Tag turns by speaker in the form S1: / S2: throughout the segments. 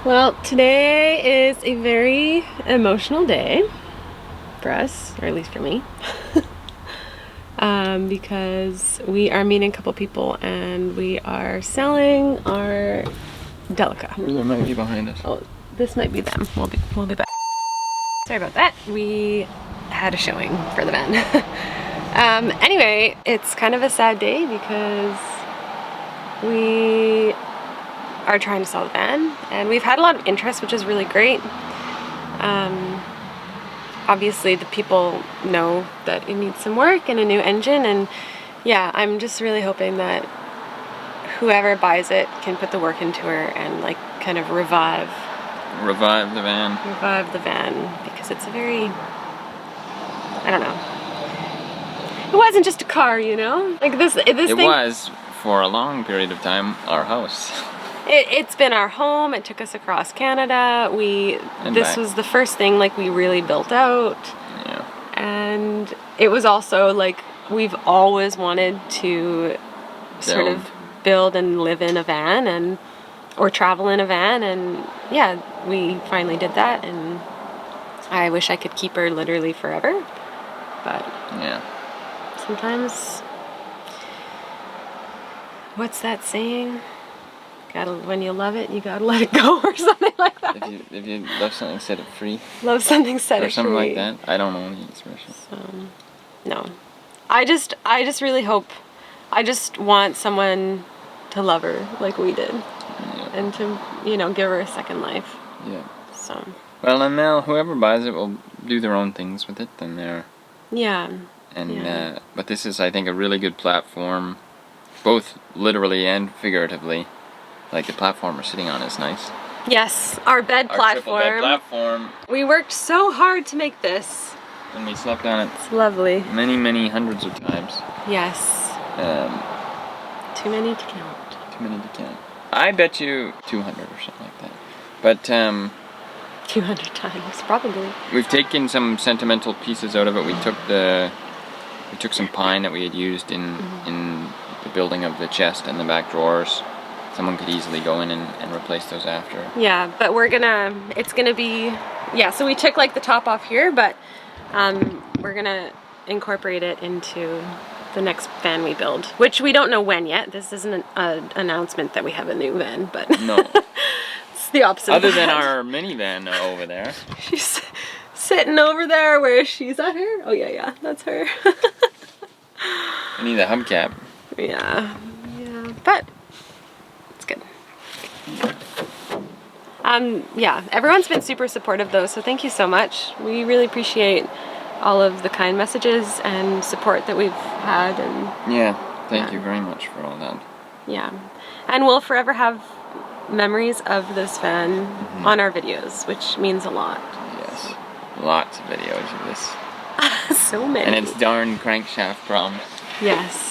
S1: Well, today is a very emotional day for us, or at least for me, because we are meeting a couple people and we are selling our Delica.
S2: There might be behind us.
S1: Oh, this might be them. We'll be back. Sorry about that. We had a showing for the van. Anyway, it's kind of a sad day because we are trying to sell the van, and we've had a lot of interest, which is really great. Obviously the people know that it needs some work and a new engine, and yeah, I'm just really hoping that whoever buys it can put the work into her and like kind of revive
S2: the van.
S1: Revive the van, because it's a very, I don't know. It wasn't just a car, you know? Like this
S2: It
S1: thing
S2: was, for a long period of time, our house.
S1: It's been our home. It took us across Canada. This was the first thing like we really built out.
S2: Yeah.
S1: And it was also like we've always wanted to sort of build and live in a van or travel in a van, and yeah, we finally did that, and I wish I could keep her literally forever. But
S2: yeah.
S1: Sometimes, what's that saying? When you love it, you gotta let it go, or something like that.
S2: If you love something, set it free.
S1: Love something, set it free.
S2: Or something like that. I don't know the expression.
S1: No. I just really hope, I just want someone to love her like we did.
S2: Yeah.
S1: And to, you know, give her a second life.
S2: Yeah.
S1: So.
S2: Well, and now whoever buys it will do their own things with it, and they're...
S1: Yeah.
S2: And, but this is, I think, a really good platform, both literally and figuratively. Like the platform we're sitting on is nice.
S1: Yes, our bed platform.
S2: Our triple bed platform.
S1: We worked so hard to make this.
S2: And we slept on it.
S1: It's lovely.
S2: Many, many hundreds of times.
S1: Yes. Too many to count.
S2: Too many to count. I bet you 200 or something like that. But
S1: 200 times, probably.
S2: We've taken some sentimental pieces out of it. We took some pine that we had used in the building of the chest and the back drawers. Someone could easily go in and replace those after.
S1: Yeah, but it's gonna be, yeah, so we took like the top off here, but we're gonna incorporate it into the next van we build, which we don't know when yet. This isn't an announcement that we have a new van, but
S2: no.
S1: It's the opposite.
S2: Other than our minivan over there.
S1: She's sitting over there. Where is she? Is that her? Oh yeah, that's her.
S2: I need a hubcap.
S1: Yeah, but it's good. Yeah, everyone's been super supportive though, so thank you so much. We really appreciate all of the kind messages and support that we've had, and
S2: yeah, thank you very much for all that.
S1: Yeah, and we'll forever have memories of this van on our videos, which means a lot.
S2: Yes, lots of videos of this.
S1: So many.
S2: And it's darn crankshaft problems.
S1: Yes.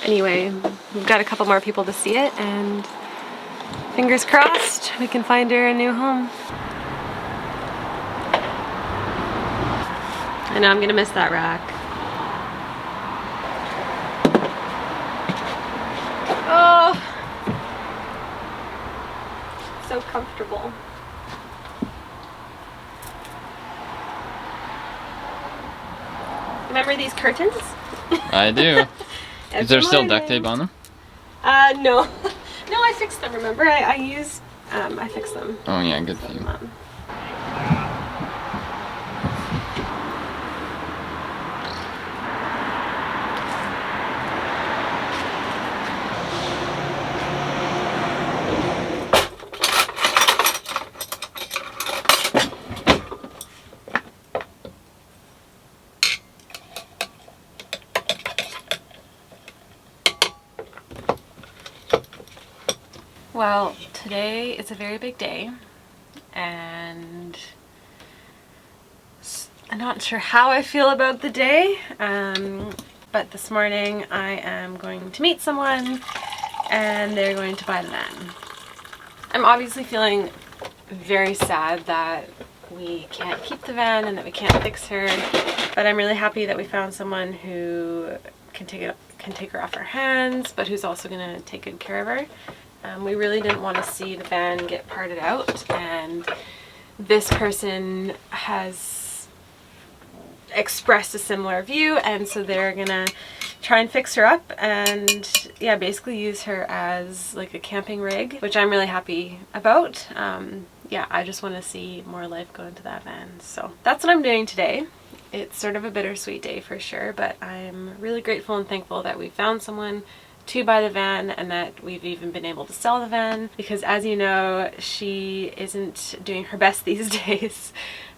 S1: Anyway, we've got a couple more people to see it, and fingers crossed we can find her a new home. I know I'm gonna miss that rack. Oh, so comfortable. Remember these curtains?
S2: I do. Is there still duct tape on them?
S1: No. No, I fixed them, remember? I fixed them.
S2: Oh yeah, good for you.
S1: Well, today is a very big day, and I'm not sure how I feel about the day, but this morning I am going to meet someone and they're going to buy the van. I'm obviously feeling very sad that we can't keep the van and that we can't fix her, but I'm really happy that we found someone who can take her off our hands, but who's also going to take good care of her. We really didn't want to see the van get parted out, and this person has expressed a similar view, and so they're gonna try and fix her up and yeah, basically use her as like a camping rig, which I'm really happy about. Yeah, I just want to see more life go into that van. So that's what I'm doing today. It's sort of a bittersweet day for sure, but I'm really grateful and thankful that we found someone to buy the van and that we've even been able to sell the van, because as you know, she isn't doing her best these days.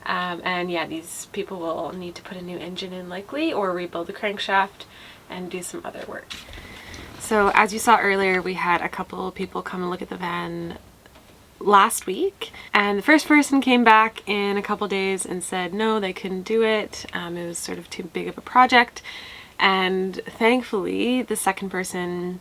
S1: And yeah, these people will need to put a new engine in likely, or rebuild the crankshaft and do some other work. So as you saw earlier, we had a couple people come and look at the van last week, and the first person came back in a couple days and said no, they couldn't do it. It was sort of too big of a project, and thankfully the second person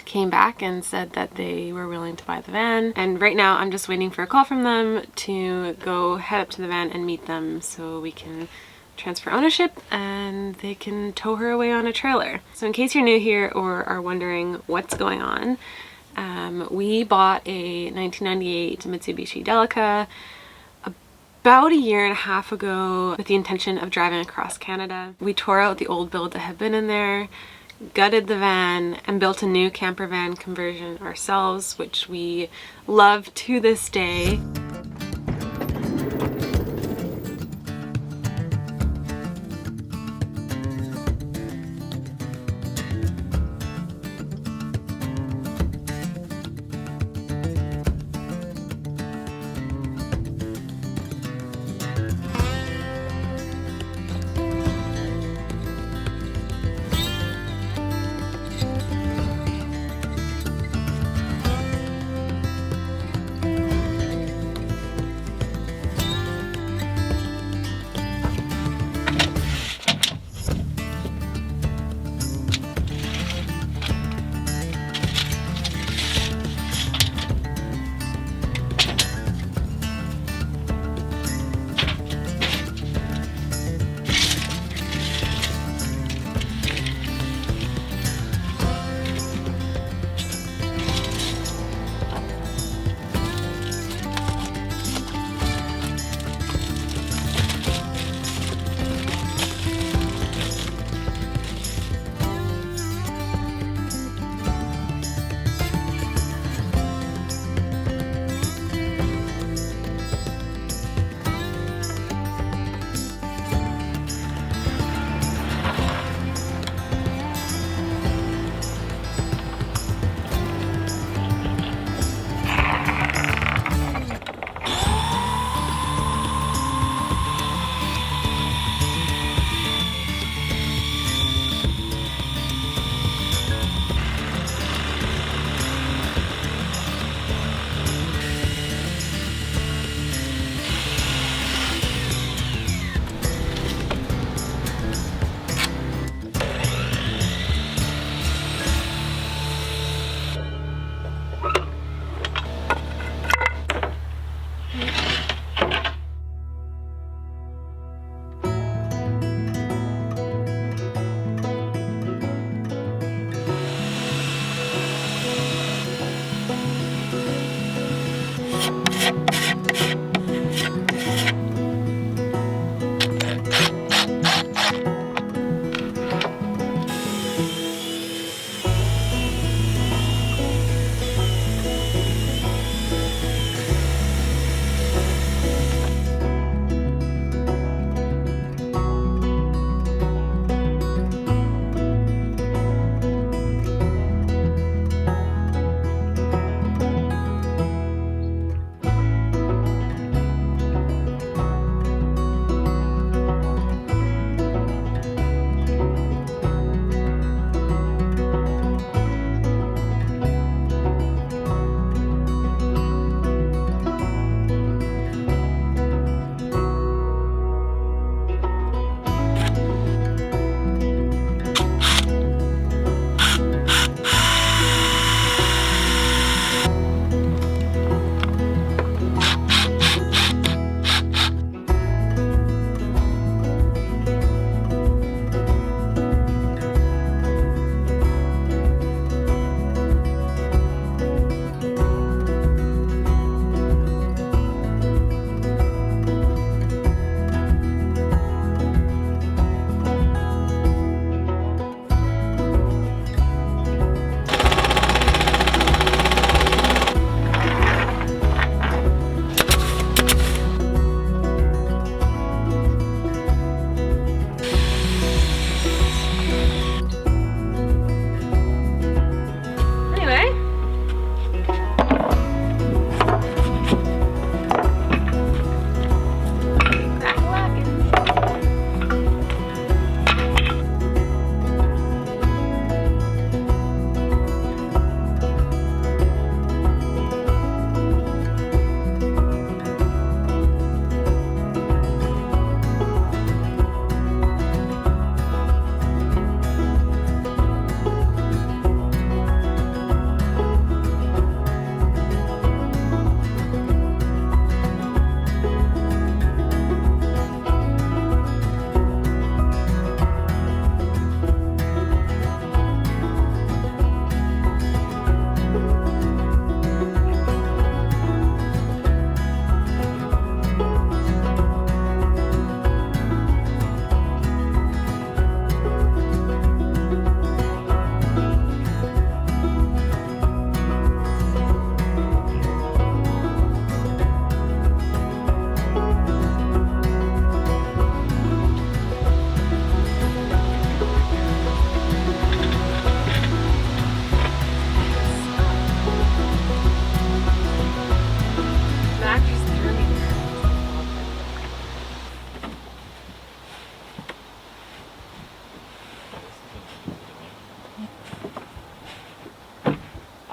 S1: came back and said that they were willing to buy the van, and right now I'm just waiting for a call from them to go head up to the van and meet them so we can transfer ownership and they can tow her away on a trailer. So in case you're new here or are wondering what's going on, we bought a 1998 Mitsubishi Delica about a year and a half ago with the intention of driving across Canada. We tore out the old build that had been in there, gutted the van, and built a new camper van conversion ourselves, which we love to this day.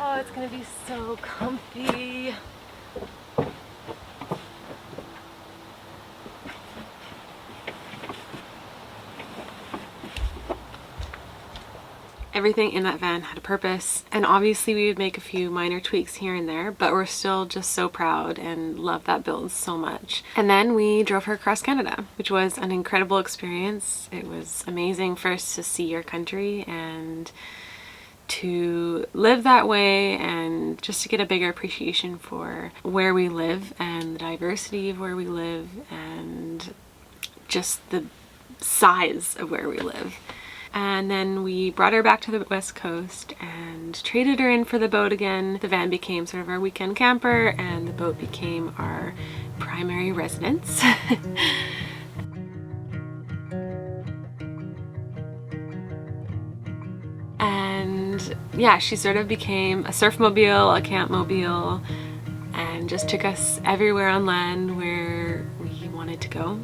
S1: Oh, it's gonna be so comfy. Everything in that van had a purpose, and obviously we would make a few minor tweaks here and there, but we're still just so proud and love that build so much. And then we drove her across Canada, which was an incredible experience. It was amazing first to see your country and to live that way, and just to get a bigger appreciation for where we live and the diversity of where we live and just the size of where we live. And then we brought her back to the West Coast and traded her in for the boat again. The van became sort of our weekend camper, and the boat became our primary residence. And yeah, she sort of became a surfmobile, a campmobile, and just took us everywhere on land where we wanted to go.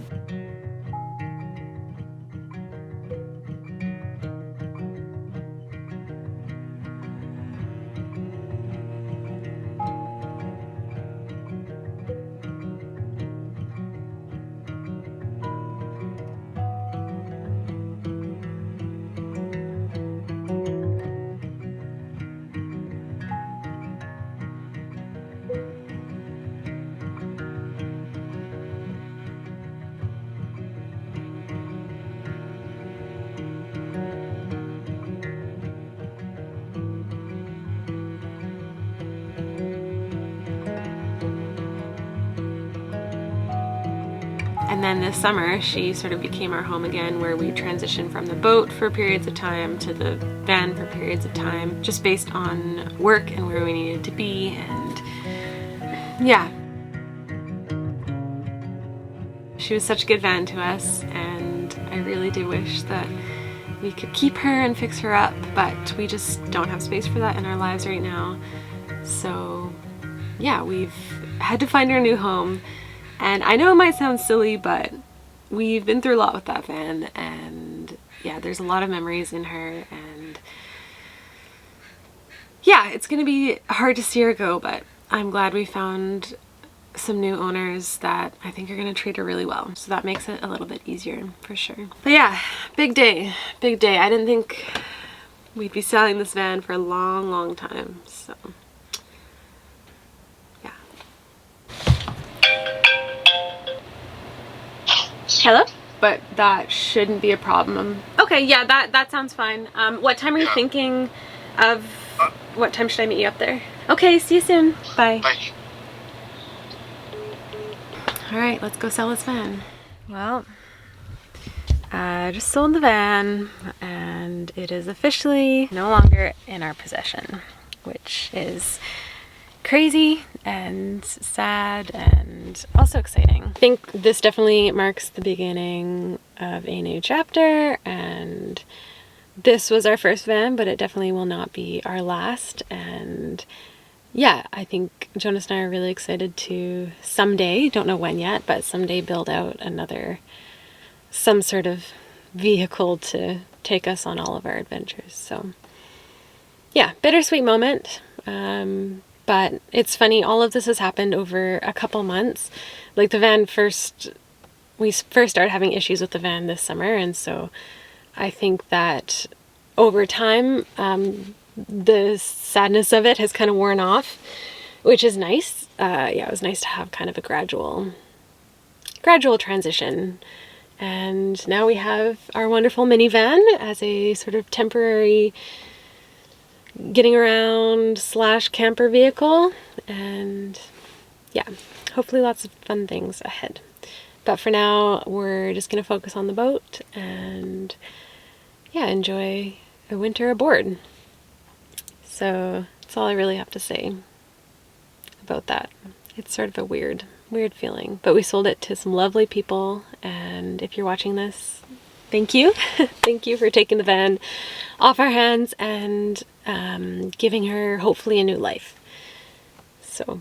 S1: And then this summer, she sort of became our home again, where we transitioned from the boat for periods of time to the van for periods of time, just based on work and where we needed to be. And yeah, she was such a good van to us, and I really do wish that we could keep her and fix her up, but we just don't have space for that in our lives right now. So yeah, we've had to find her a new home. And I know it might sound silly, but we've been through a lot with that van, and yeah, there's a lot of memories in her, and yeah, it's gonna be hard to see her go, but I'm glad we found some new owners that I think are gonna treat her really well. So that makes it a little bit easier for sure. But yeah, big day, big day. I didn't think we'd be selling this van for a long, long time, so. Hello? But that shouldn't be a problem. Okay, yeah, that sounds fine. What time are you thinking of? What time should I meet you up there? Okay, see you soon. Bye.
S3: Bye.
S1: Alright, let's go sell this van. Well, I just sold the van, and it is officially no longer in our possession, which is crazy and sad and also exciting. I think this definitely marks the beginning of a new chapter, and this was our first van, but it definitely will not be our last. And yeah, I think Jonas and I are really excited to someday, don't know when yet, but someday build out some sort of vehicle to take us on all of our adventures. So yeah, bittersweet moment. But it's funny, all of this has happened over a couple months. Like the van we first started having issues with the van this summer, and so I think that over time, the sadness of it has kind of worn off, which is nice. Yeah, it was nice to have kind of a gradual transition. And now we have our wonderful minivan as a sort of temporary getting around / camper vehicle, and yeah, hopefully lots of fun things ahead. But for now, we're just gonna focus on the boat and yeah, enjoy a winter aboard. So that's all I really have to say about that. It's sort of a weird feeling, but we sold it to some lovely people, and if you're watching this, thank you. Thank you for taking the van off our hands and giving her hopefully a new life. So